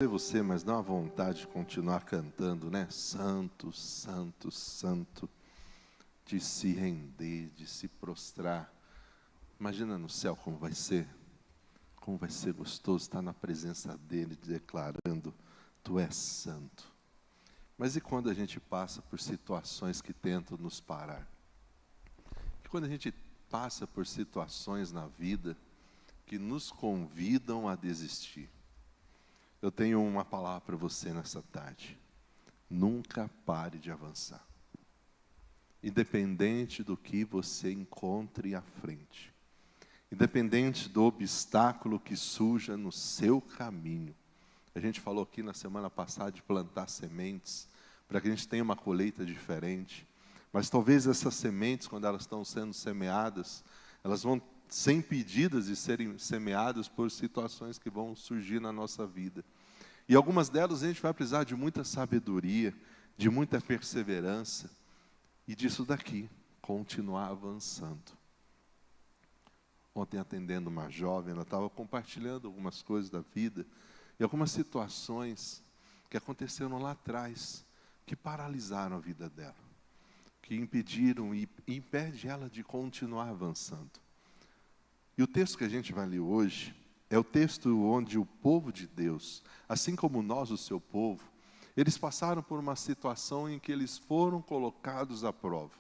Você, mas dá uma vontade de continuar cantando, né? Santo, santo, santo, de se render, de se prostrar. Imagina no céu como vai ser gostoso estar na presença dele, declarando: Tu és santo. Mas e quando a gente passa por situações que tentam nos parar? E quando a gente passa por situações na vida que nos convidam a desistir? Eu tenho uma palavra para você nessa tarde. Nunca pare de avançar. Independente do que você encontre à frente. Independente do obstáculo que surja no seu caminho. A gente falou aqui na semana passada de plantar sementes, para que a gente tenha uma colheita diferente. Mas talvez essas sementes, quando elas estão sendo semeadas, elas vão ser impedidas de serem semeadas por situações que vão surgir na nossa vida. E algumas delas a gente vai precisar de muita sabedoria, de muita perseverança, e disso daqui, continuar avançando. Ontem, atendendo uma jovem, ela estava compartilhando algumas coisas da vida, e algumas situações que aconteceram lá atrás, que paralisaram a vida dela, que impediram e impede ela de continuar avançando. E o texto que a gente vai ler hoje é o texto onde o povo de Deus, assim como nós, o seu povo, eles passaram por uma situação em que eles foram colocados à prova.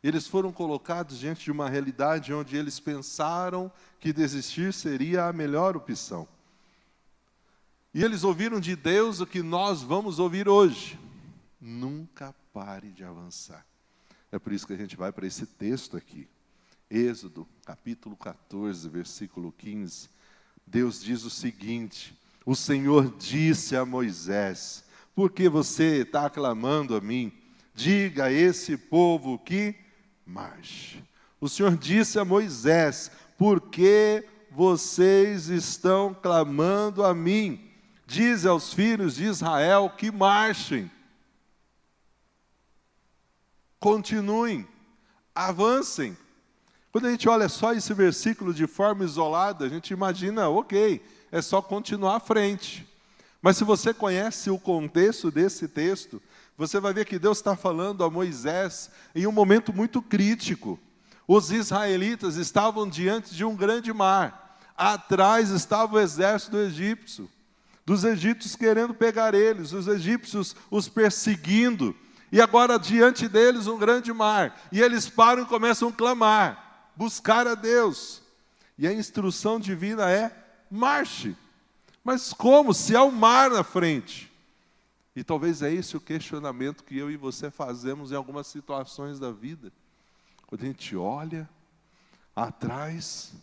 Eles foram colocados diante de uma realidade onde eles pensaram que desistir seria a melhor opção. E eles ouviram de Deus o que nós vamos ouvir hoje. Nunca pare de avançar. É por isso que a gente vai para esse texto aqui. Êxodo, capítulo 14, versículo 15. Deus diz o seguinte: o Senhor disse a Moisés: por que você está clamando a mim? Diga a esse povo que marche. O Senhor disse a Moisés: por que vocês estão clamando a mim? Diz aos filhos de Israel que marchem. Continuem, avancem. Quando a gente olha só esse versículo de forma isolada, a gente imagina, ok, é só continuar à frente. Mas se você conhece o contexto desse texto, você vai ver que Deus está falando a Moisés em um momento muito crítico. Os israelitas estavam diante de um grande mar. Atrás estava o exército dos egípcios querendo pegar eles, os egípcios os perseguindo. E agora diante deles um grande mar. E eles param e começam a clamar. Buscar a Deus. E a instrução divina é: marche. Mas como? Se há um mar na frente. E talvez é esse o questionamento que eu e você fazemos em algumas situações da vida. Quando a gente olha atrás,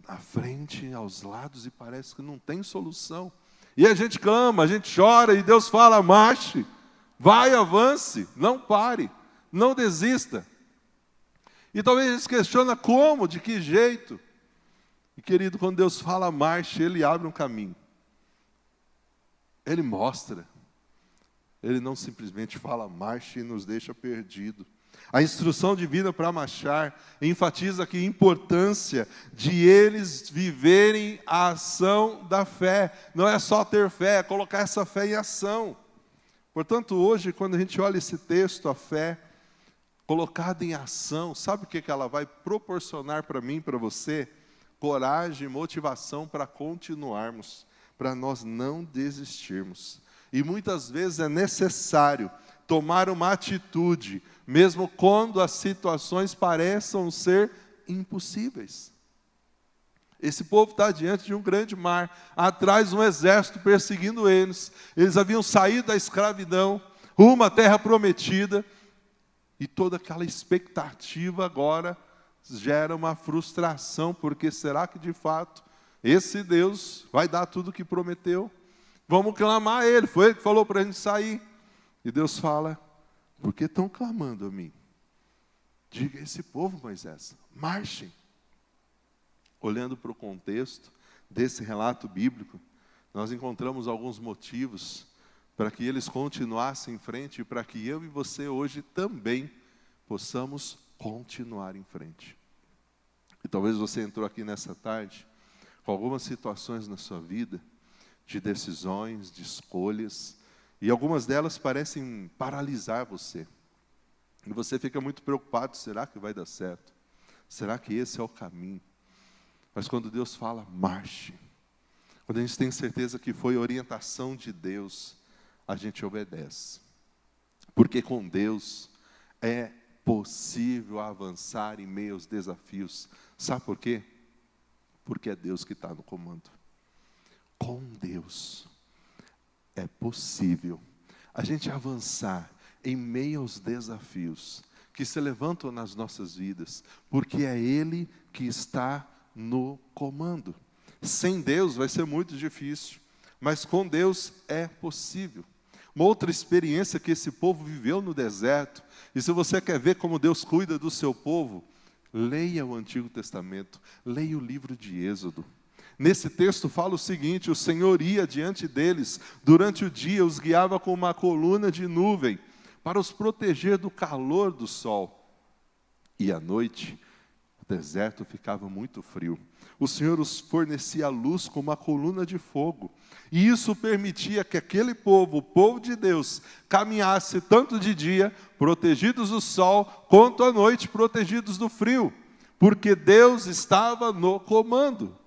à frente, aos lados, e parece que não tem solução. E a gente clama, a gente chora, e Deus fala: marche, vai, avance, não pare, não desista. E talvez a gente se questiona como, de que jeito. E querido, quando Deus fala marche, Ele abre um caminho. Ele mostra. Ele não simplesmente fala marche e nos deixa perdido. A instrução divina para marchar enfatiza aqui a importância de eles viverem a ação da fé. Não é só ter fé, é colocar essa fé em ação. Portanto, hoje, quando a gente olha esse texto, a fé colocada em ação, sabe o que ela vai proporcionar para mim e para você? Coragem e motivação para continuarmos, para nós não desistirmos. E muitas vezes é necessário tomar uma atitude, mesmo quando as situações pareçam ser impossíveis. Esse povo está diante de um grande mar, atrás um exército perseguindo eles. Eles haviam saído da escravidão, rumo à terra prometida, e toda aquela expectativa agora gera uma frustração, porque será que de fato esse Deus vai dar tudo o que prometeu? Vamos clamar a Ele, foi Ele que falou para a gente sair. E Deus fala: por que estão clamando a mim? Diga a esse povo, Moisés, marchem. Olhando para o contexto desse relato bíblico, nós encontramos alguns motivos para que eles continuassem em frente e para que eu e você hoje também possamos continuar em frente. E talvez você entrou aqui nessa tarde com algumas situações na sua vida de decisões, de escolhas, e algumas delas parecem paralisar você. E você fica muito preocupado, será que vai dar certo? Será que esse é o caminho? Mas quando Deus fala, marche. Quando a gente tem certeza que foi orientação de Deus, a gente obedece. Porque com Deus é possível avançar em meio aos desafios. Sabe por quê? Porque é Deus que está no comando. Com Deus é possível a gente avançar em meio aos desafios que se levantam nas nossas vidas, porque é Ele que está no comando. Sem Deus vai ser muito difícil, mas com Deus é possível. Uma outra experiência que esse povo viveu no deserto, e se você quer ver como Deus cuida do seu povo, leia o Antigo Testamento, leia o livro de Êxodo. Nesse texto fala o seguinte: o Senhor ia diante deles, durante o dia os guiava com uma coluna de nuvem, para os proteger do calor do sol. E à noite, o deserto ficava muito frio. O Senhor os fornecia luz com uma coluna de fogo. E isso permitia que aquele povo, o povo de Deus, caminhasse tanto de dia, protegidos do sol, quanto à noite, protegidos do frio. Porque Deus estava no comando.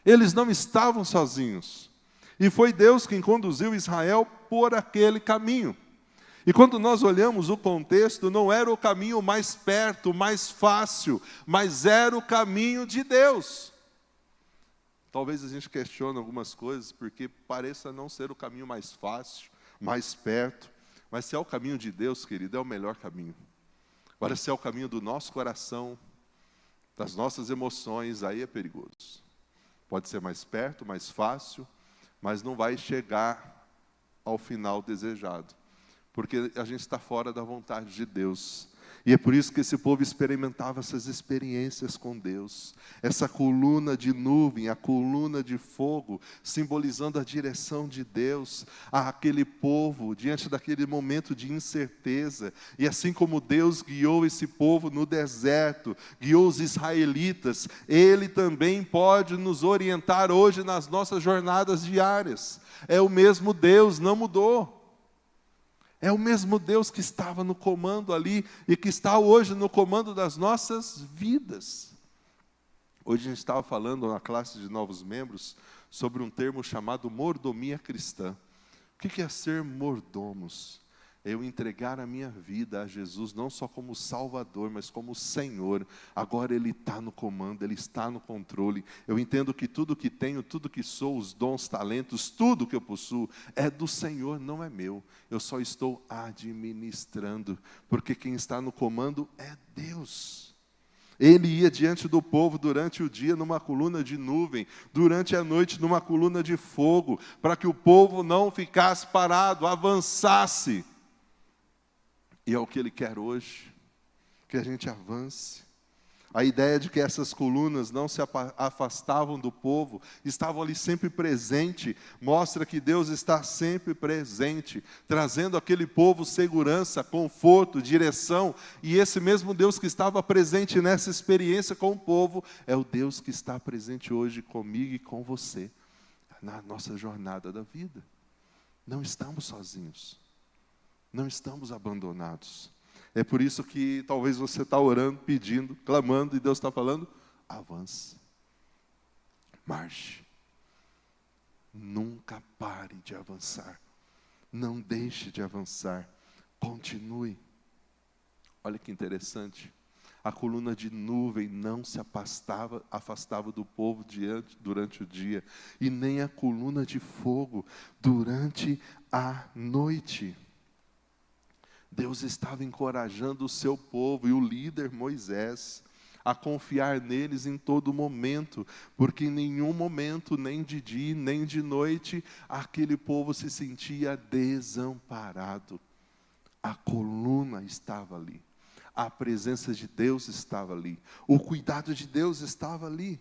Eles não estavam sozinhos. E foi Deus quem conduziu Israel por aquele caminho. E quando nós olhamos o contexto, não era o caminho mais perto, mais fácil, mas era o caminho de Deus. Talvez a gente questione algumas coisas, porque pareça não ser o caminho mais fácil, mais perto, mas se é o caminho de Deus, querido, é o melhor caminho. Agora, se é o caminho do nosso coração, das nossas emoções, aí é perigoso. Pode ser mais perto, mais fácil, mas não vai chegar ao final desejado. Porque a gente está fora da vontade de Deus. E é por isso que esse povo experimentava essas experiências com Deus. Essa coluna de nuvem, a coluna de fogo, simbolizando a direção de Deus àquele povo, diante daquele momento de incerteza. E assim como Deus guiou esse povo no deserto, guiou os israelitas, Ele também pode nos orientar hoje nas nossas jornadas diárias. É o mesmo Deus, não mudou. É o mesmo Deus que estava no comando ali e que está hoje no comando das nossas vidas. Hoje a gente estava falando na classe de novos membros sobre um termo chamado mordomia cristã. O que é ser mordomos? É eu entregar a minha vida a Jesus, não só como Salvador, mas como Senhor. Agora Ele está no comando, Ele está no controle. Eu entendo que tudo que tenho, tudo que sou, os dons, talentos, tudo que eu possuo, é do Senhor, não é meu. Eu só estou administrando, porque quem está no comando é Deus. Ele ia diante do povo durante o dia numa coluna de nuvem, durante a noite numa coluna de fogo, para que o povo não ficasse parado, avançasse. E é o que Ele quer hoje, que a gente avance. A ideia de que essas colunas não se afastavam do povo, estavam ali sempre presente, mostra que Deus está sempre presente, trazendo àquele povo segurança, conforto, direção. E esse mesmo Deus que estava presente nessa experiência com o povo, é o Deus que está presente hoje comigo e com você, na nossa jornada da vida. Não estamos sozinhos. Não estamos abandonados. É por isso que talvez você está orando, pedindo, clamando, e Deus está falando, avance, marche. Nunca pare de avançar. Não deixe de avançar. Continue. Olha que interessante. A coluna de nuvem não se afastava do povo durante o dia, e nem a coluna de fogo durante a noite. Deus estava encorajando o seu povo e o líder Moisés a confiar neles em todo momento, porque em nenhum momento, nem de dia, nem de noite, aquele povo se sentia desamparado. A coluna estava ali, a presença de Deus estava ali, o cuidado de Deus estava ali.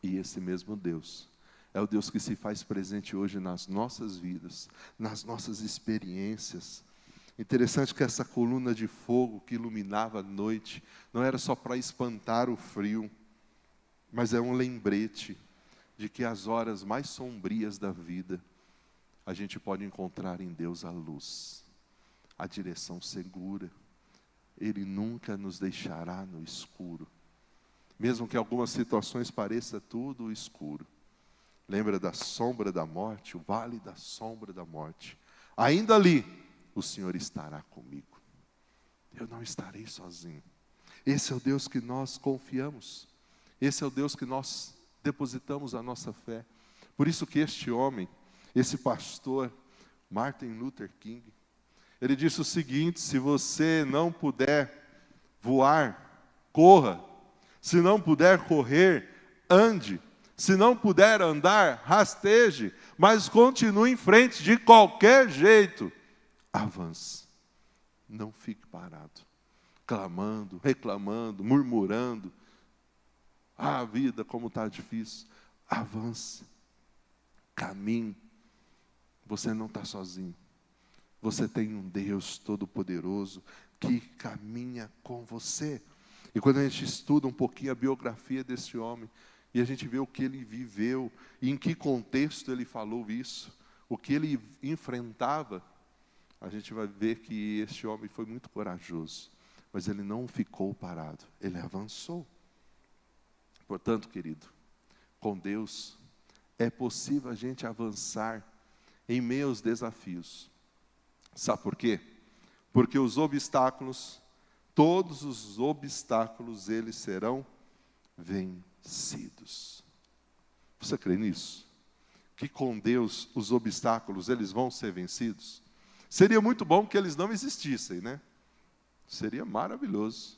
E esse mesmo Deus é o Deus que se faz presente hoje nas nossas vidas, nas nossas experiências. Interessante que essa coluna de fogo que iluminava a noite, não era só para espantar o frio, mas é um lembrete de que as horas mais sombrias da vida, a gente pode encontrar em Deus a luz, a direção segura. Ele nunca nos deixará no escuro. Mesmo que algumas situações pareçam tudo escuro. Lembra da sombra da morte, o vale da sombra da morte. Ainda ali, o Senhor estará comigo. Eu não estarei sozinho. Esse é o Deus que nós confiamos. Esse é o Deus que nós depositamos a nossa fé. Por isso que este homem, esse pastor, Martin Luther King, ele disse o seguinte: se você não puder voar, corra. Se não puder correr, ande. Se não puder andar, rasteje. Mas continue em frente, de qualquer jeito. Avance. Não fique parado, clamando, reclamando, murmurando. A vida como está difícil. Avance. Caminhe. Você não está sozinho. Você tem um Deus Todo-Poderoso que caminha com você. E quando a gente estuda um pouquinho a biografia desse homem, e a gente vê o que ele viveu, e em que contexto ele falou isso, o que ele enfrentava, a gente vai ver que este homem foi muito corajoso. Mas ele não ficou parado, ele avançou. Portanto, querido, com Deus, é possível a gente avançar em meio aos desafios. Sabe por quê? Porque os obstáculos, todos os obstáculos, eles serão vencidos. Você crê nisso? Que com Deus os obstáculos, eles vão ser vencidos? Seria muito bom que eles não existissem, né? Seria maravilhoso.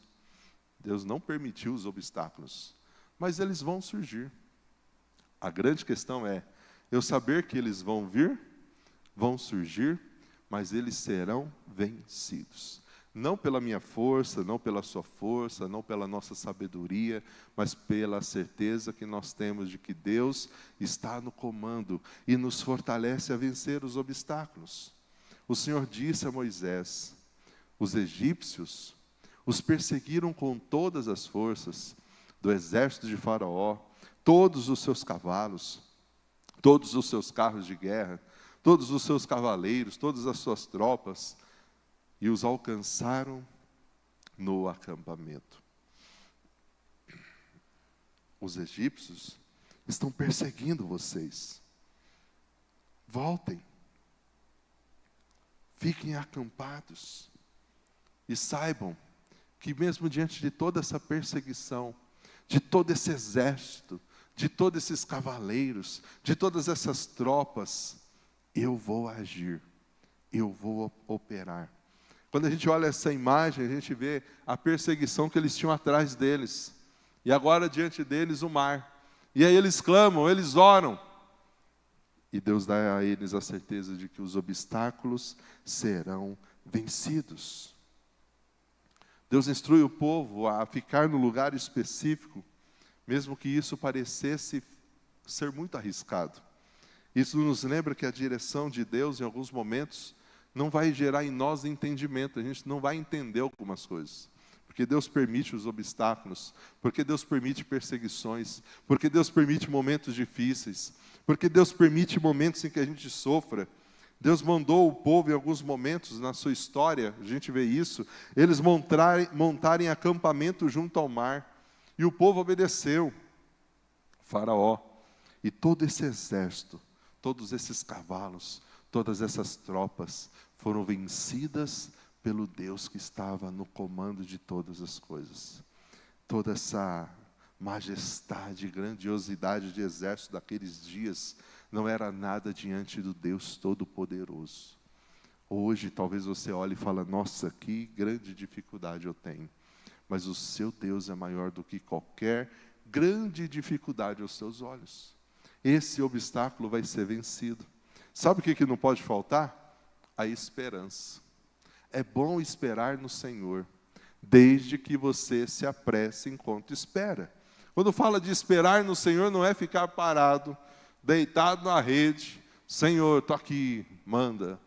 Deus não permitiu os obstáculos, mas eles vão surgir. A grande questão é, eu saber que eles vão vir, vão surgir, mas eles serão vencidos. Não pela minha força, não pela sua força, não pela nossa sabedoria, mas pela certeza que nós temos de que Deus está no comando e nos fortalece a vencer os obstáculos. O Senhor disse a Moisés: os egípcios os perseguiram com todas as forças do exército de Faraó, todos os seus cavalos, todos os seus carros de guerra, todos os seus cavaleiros, todas as suas tropas, e os alcançaram no acampamento. Os egípcios estão perseguindo vocês. Voltem. Fiquem acampados. E saibam que mesmo diante de toda essa perseguição, de todo esse exército, de todos esses cavaleiros, de todas essas tropas, eu vou agir, eu vou operar. Quando a gente olha essa imagem, a gente vê a perseguição que eles tinham atrás deles. E agora diante deles o mar. E aí eles clamam, eles oram. E Deus dá a eles a certeza de que os obstáculos serão vencidos. Deus instrui o povo a ficar no lugar específico, mesmo que isso parecesse ser muito arriscado. Isso nos lembra que a direção de Deus, em alguns momentos, não vai gerar em nós entendimento. A gente não vai entender algumas coisas. Porque Deus permite os obstáculos, porque Deus permite perseguições, porque Deus permite momentos difíceis, porque Deus permite momentos em que a gente sofra. Deus mandou o povo em alguns momentos na sua história, a gente vê isso, eles montarem acampamento junto ao mar, e o povo obedeceu. Faraó e todo esse exército, todos esses cavalos, todas essas tropas foram vencidas pelo Deus que estava no comando de todas as coisas. Toda essa majestade, grandiosidade de exército daqueles dias não era nada diante do Deus Todo-Poderoso. Hoje talvez você olhe e fale: nossa, que grande dificuldade eu tenho. Mas o seu Deus é maior do que qualquer grande dificuldade aos seus olhos. Esse obstáculo vai ser vencido. Sabe o que não pode faltar? A esperança. É bom esperar no Senhor, desde que você se apresse enquanto espera. Quando fala de esperar no Senhor, não é ficar parado, deitado na rede. Senhor, estou aqui, manda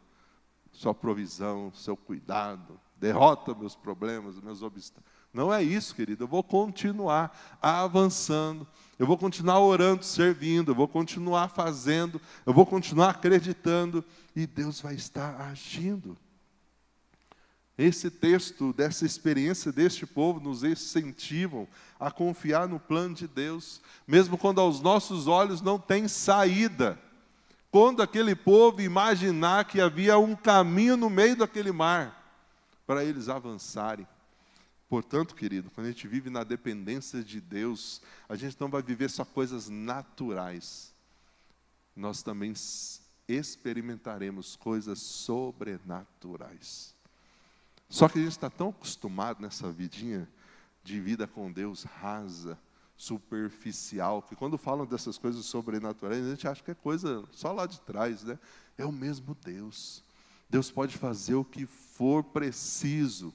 sua provisão, seu cuidado, derrota meus problemas, meus obstáculos. Não é isso, querido. Eu vou continuar avançando. Eu vou continuar orando, servindo. Eu vou continuar fazendo. Eu vou continuar acreditando. E Deus vai estar agindo. Esse texto, dessa experiência deste povo, nos incentivam a confiar no plano de Deus, mesmo quando aos nossos olhos não tem saída. Quando aquele povo imaginar que havia um caminho no meio daquele mar, para eles avançarem. Portanto, querido, quando a gente vive na dependência de Deus, a gente não vai viver só coisas naturais. Nós também experimentaremos coisas sobrenaturais. Só que a gente está tão acostumado nessa vidinha de vida com Deus rasa, superficial, que quando falam dessas coisas sobrenaturais, a gente acha que é coisa só lá de trás, né? É o mesmo Deus. Deus pode fazer o que for preciso,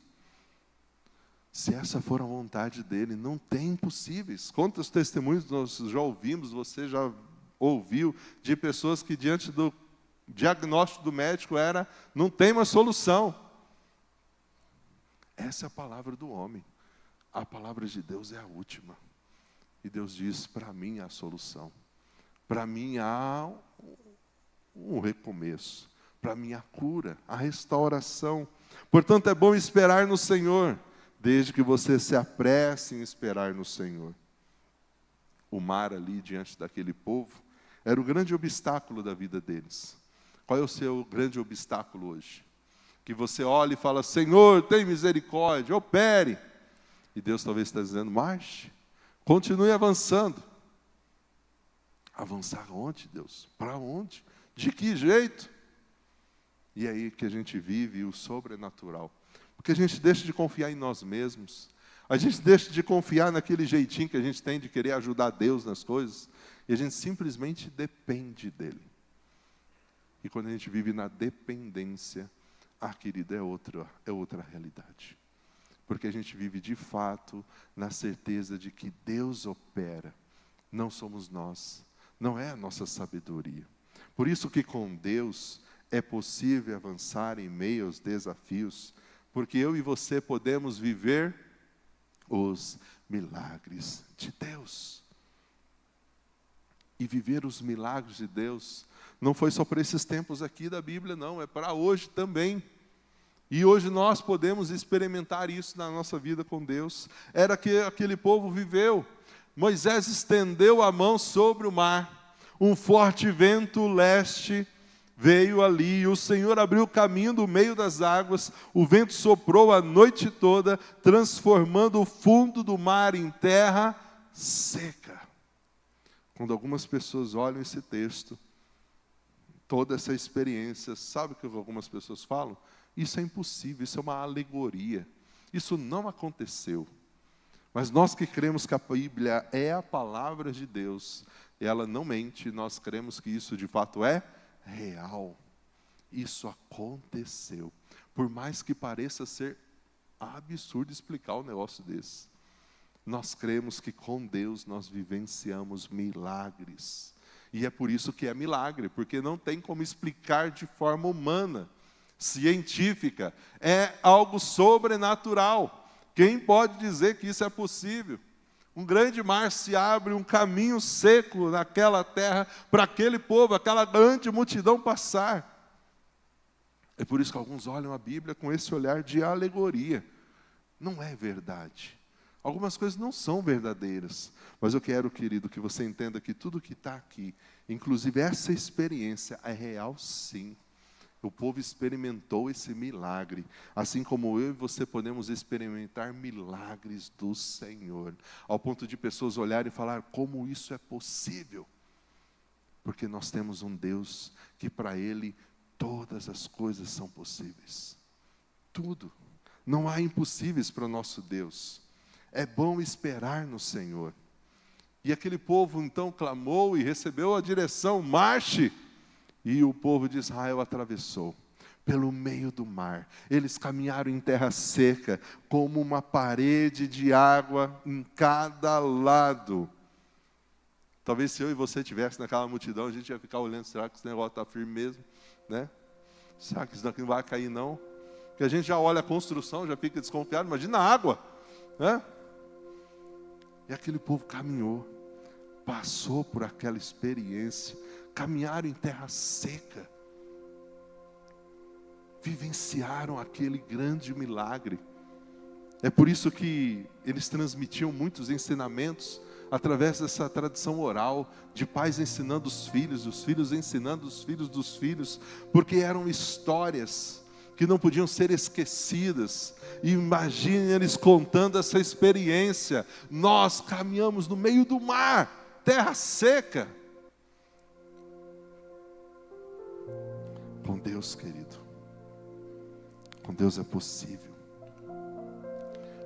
se essa for a vontade dEle. Não tem impossíveis. Quantos testemunhos nós já ouvimos, você já ouviu, de pessoas que diante do diagnóstico do médico era, não tem uma solução. Essa é a palavra do homem. A palavra de Deus é a última. E Deus diz, para mim há solução. Para mim há um recomeço. Para mim há cura, a restauração. Portanto, é bom esperar no Senhor, desde que você se apresse em esperar no Senhor. O mar ali diante daquele povo era o grande obstáculo da vida deles. Qual é o seu grande obstáculo hoje? Que você olha e fala, Senhor, tem misericórdia, opere. E Deus talvez está dizendo, marche, continue avançando. Avançar onde, Deus? Para onde? De que jeito? E é aí que a gente vive o sobrenatural. Porque a gente deixa de confiar em nós mesmos. A gente deixa de confiar naquele jeitinho que a gente tem de querer ajudar Deus nas coisas. E a gente simplesmente depende dEle. E quando a gente vive na dependência, querida, é outra realidade. Porque a gente vive de fato na certeza de que Deus opera. Não somos nós. Não é a nossa sabedoria. Por isso que com Deus é possível avançar em meio aos desafios. Porque eu e você podemos viver os milagres de Deus. E viver os milagres de Deus não foi só para esses tempos aqui da Bíblia, não. É para hoje também. E hoje nós podemos experimentar isso na nossa vida com Deus. Era que aquele povo viveu. Moisés estendeu a mão sobre o mar. Um forte vento leste veio ali. E o Senhor abriu o caminho no meio das águas. O vento soprou a noite toda, transformando o fundo do mar em terra seca. Quando algumas pessoas olham esse texto, toda essa experiência, sabe o que algumas pessoas falam? Isso é impossível, isso é uma alegoria. Isso não aconteceu. Mas nós que cremos que a Bíblia é a palavra de Deus, ela não mente, nós cremos que isso de fato é real. Isso aconteceu. Por mais que pareça ser absurdo explicar um negócio desse, nós cremos que com Deus nós vivenciamos milagres. E é por isso que é milagre, porque não tem como explicar de forma humana, científica. É algo sobrenatural. Quem pode dizer que isso é possível? Um grande mar se abre, um caminho seco naquela terra, para aquele povo, aquela grande multidão passar. É por isso que alguns olham a Bíblia com esse olhar de alegoria. Não é verdade. Algumas coisas não são verdadeiras. Mas eu quero, querido, que você entenda que tudo que está aqui, inclusive essa experiência, é real sim. O povo experimentou esse milagre, assim como eu e você podemos experimentar milagres do Senhor, ao ponto de pessoas olharem e falar, como isso é possível? Porque nós temos um Deus que para Ele todas as coisas são possíveis. Tudo. Não há impossíveis para o nosso Deus. É bom esperar no Senhor. E aquele povo então clamou e recebeu a direção, marche. E o povo de Israel atravessou pelo meio do mar. Eles caminharam em terra seca, como uma parede de água em cada lado. Talvez se eu e você estivesse naquela multidão, a gente ia ficar olhando, será que esse negócio está firme mesmo? Né? Será que isso daqui não vai cair não? Porque a gente já olha a construção, já fica desconfiado, imagina a água. Hã? E aquele povo caminhou, passou por aquela experiência, caminharam em terra seca, vivenciaram aquele grande milagre. É por isso que eles transmitiam muitos ensinamentos através dessa tradição oral, de pais ensinando os filhos ensinando os filhos dos filhos, porque eram histórias que não podiam ser esquecidas. E imagine eles contando essa experiência. Nós caminhamos no meio do mar, terra seca. Com Deus, querido, com Deus é possível.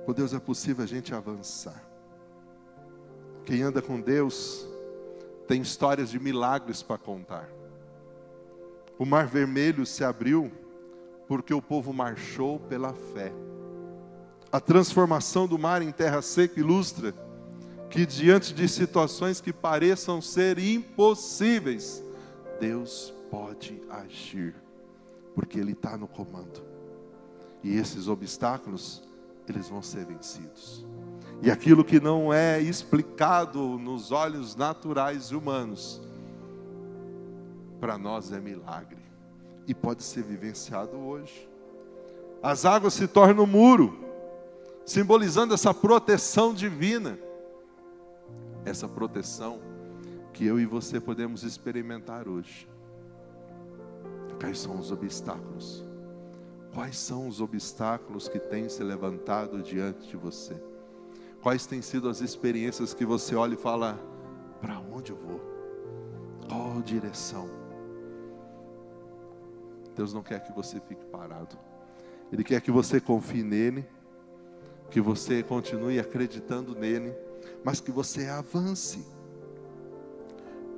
Com Deus é possível a gente avançar. Quem anda com Deus tem histórias de milagres para contar. O Mar Vermelho se abriu porque o povo marchou pela fé. A transformação do mar em terra seca ilustra que diante de situações que pareçam ser impossíveis, Deus pode agir, porque Ele está no comando. E esses obstáculos, eles vão ser vencidos. E aquilo que não é explicado nos olhos naturais e humanos, para nós é milagre. E pode ser vivenciado hoje. As águas se tornam muro, simbolizando essa proteção divina. Essa proteção que eu e você podemos experimentar hoje. Quais são os obstáculos? Quais são os obstáculos que têm se levantado diante de você? Quais têm sido as experiências que você olha e fala, para onde eu vou? Qual direção? Deus não quer que você fique parado. Ele quer que você confie nele, que você continue acreditando nele, mas que você avance.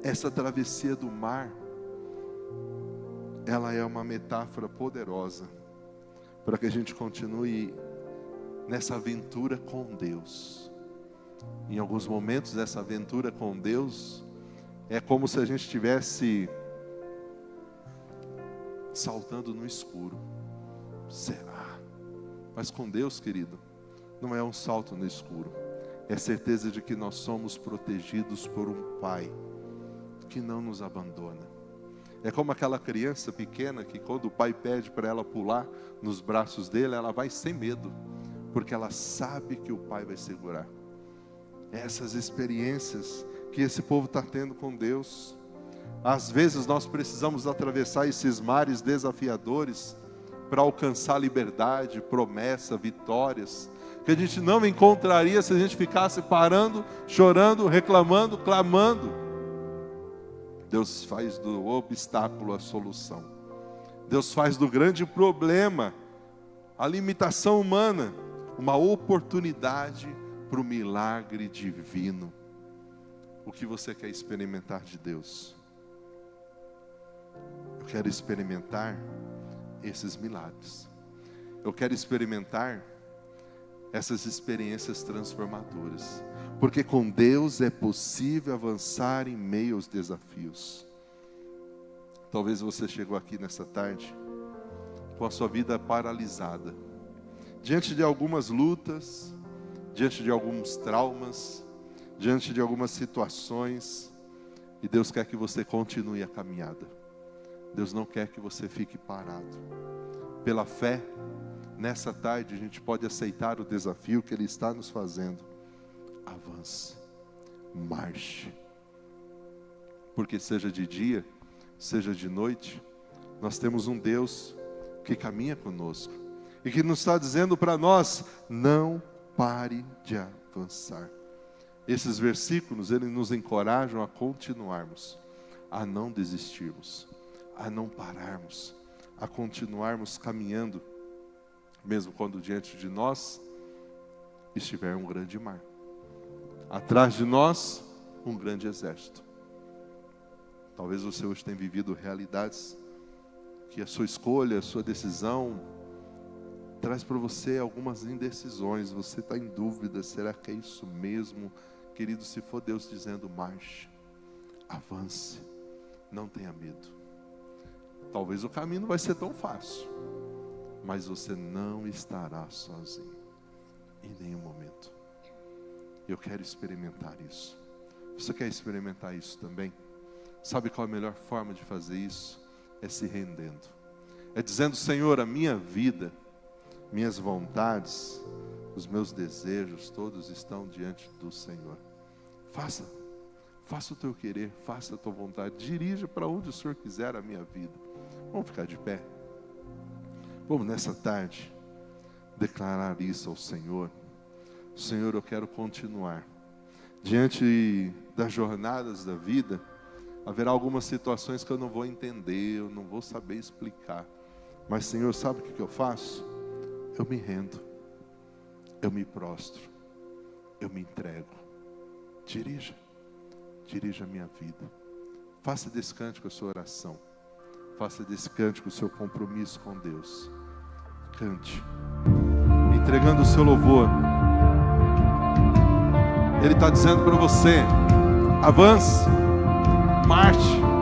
Essa travessia do mar, ela é uma metáfora poderosa para que a gente continue nessa aventura com Deus. Em alguns momentos, essa aventura com Deus é como se a gente estivesse saltando no escuro. Será? Mas com Deus, querido, não é um salto no escuro. É certeza de que nós somos protegidos por um Pai que não nos abandona. É como aquela criança pequena que quando o pai pede para ela pular nos braços dele, ela vai sem medo, porque ela sabe que o pai vai segurar. Essas experiências que esse povo está tendo com Deus. Às vezes nós precisamos atravessar esses mares desafiadores para alcançar liberdade, promessa, vitórias, que a gente não encontraria se a gente ficasse parando, chorando, reclamando, clamando. Deus faz do obstáculo a solução. Deus faz do grande problema, a limitação humana, uma oportunidade para o milagre divino. O que você quer experimentar de Deus? Eu quero experimentar esses milagres. Eu quero experimentar essas experiências transformadoras. Porque com Deus é possível avançar em meio aos desafios. Talvez você chegou aqui nessa tarde com a sua vida paralisada, diante de algumas lutas, diante de alguns traumas, diante de algumas situações, e Deus quer que você continue a caminhada. Deus não quer que você fique parado. Pela fé, nessa tarde a gente pode aceitar o desafio que Ele está nos fazendo. Avance, marche, porque seja de dia, seja de noite, nós temos um Deus que caminha conosco e que nos está dizendo para nós, não pare de avançar. Esses versículos, eles nos encorajam a continuarmos, a não desistirmos, a não pararmos, a continuarmos caminhando, mesmo quando diante de nós estiver um grande mar. Atrás de nós, um grande exército. Talvez você hoje tenha vivido realidades que a sua escolha, a sua decisão traz para você algumas indecisões. Você está em dúvida, será que é isso mesmo? Querido, se for Deus dizendo, marche, avance, não tenha medo. Talvez o caminho não vai ser tão fácil, mas você não estará sozinho. Em nenhum momento. Eu quero experimentar isso. Você quer experimentar isso também? Sabe qual é a melhor forma de fazer isso? É se rendendo. É dizendo: Senhor, a minha vida, minhas vontades, os meus desejos, todos estão diante do Senhor. Faça o teu querer, faça a tua vontade, dirija para onde o Senhor quiser a minha vida. Vamos ficar de pé? Vamos nessa tarde declarar isso ao Senhor. Senhor, eu quero continuar. Diante das jornadas da vida, haverá algumas situações que eu não vou entender, eu não vou saber explicar. Mas, Senhor, sabe o que eu faço? Eu me rendo, eu me prostro, eu me entrego. Dirija a minha vida. Faça desse cântico a sua oração. Faça desse cântico o seu compromisso com Deus. Cante, entregando o seu louvor. Ele está dizendo para você: avance, marche.